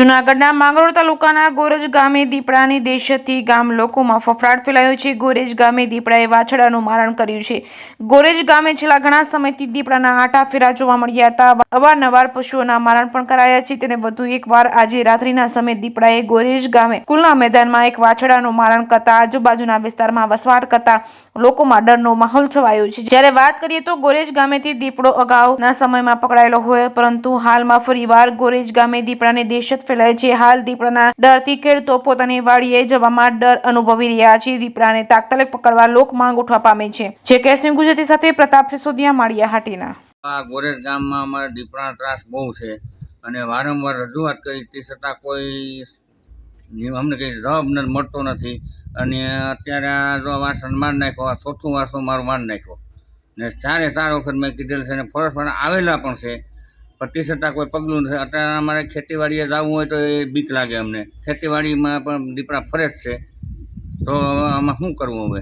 જૂનાગઢના માંગરોળ તાલુકાના ગોરજ ગામે દીપડાની દહેશતથી ગામ લોકોમાં ફફડાટ ફેલાયો છે. ગોરેજ ગામે દીપડાએ વાછરડાનું મારણ કર્યું છે. ગોરેજ ગામે છેલ્લા ઘણા સમયથી દીપડાના આટાફેરા જોવા મળ્યા હતા. અવારનવાર પશુઓના મારણ પણ કરાયા છે. તેને વધુ એકવાર આજે રાત્રિના સમયે દીપડાએ ગોરેજ ગામે સ્કૂલના મેદાનમાં એક વાછરડાનું મારણ કરતા આજુબાજુના વિસ્તારમાં વસવાટ કરતા લોકોમાં ડરનો માહોલ છવાયો છે. જ્યારે વાત કરીએ તો ગોરેજ ગામેથી દીપડો અગાઉના સમયમાં પકડાયેલો હોય, પરંતુ હાલમાં ફરીવાર ગોરેજ ગામે દીપડાની દહેશત ફેલાય છે. હાલ દીપડાના ડરથી ખેડૂતો પોતાની વાડીએ જવામાં ડર અનુભવી રહ્યા છે. દીપડાને તાત્કાલિક પકડવા લોક માંગ ઉઠવા પામી છે. જે કેસી ગુજરાતી સાથે પ્રતાપ સિસોદિયા, માળિયા હાટીના. આ ગોરેજ ગામમાં અમારે દીપડાનો ત્રાસ બહુ છે અને વારંવાર રજૂઆત કરી તે છતાં કોઈ અમને કંઈ જવાબ મળતો નથી. અને અત્યારે આ જો વાસણ મારી નાખ્યો, આ ચોથું વાસણ મારું મારી નાખ્યો ને 4 વખત મેં કીધેલ છે અને ફોરેસ્ટવાળા આવેલા પણ છે, પણ તે છતાં કોઈ પગલું નથી. અત્યારે અમારે ખેતીવાડીએ જવું હોય તો એ બીક લાગે અમને. ખેતીવાડીમાં પણ દીપડા ફરે જ છે, તો આમાં શું કરવું હવે?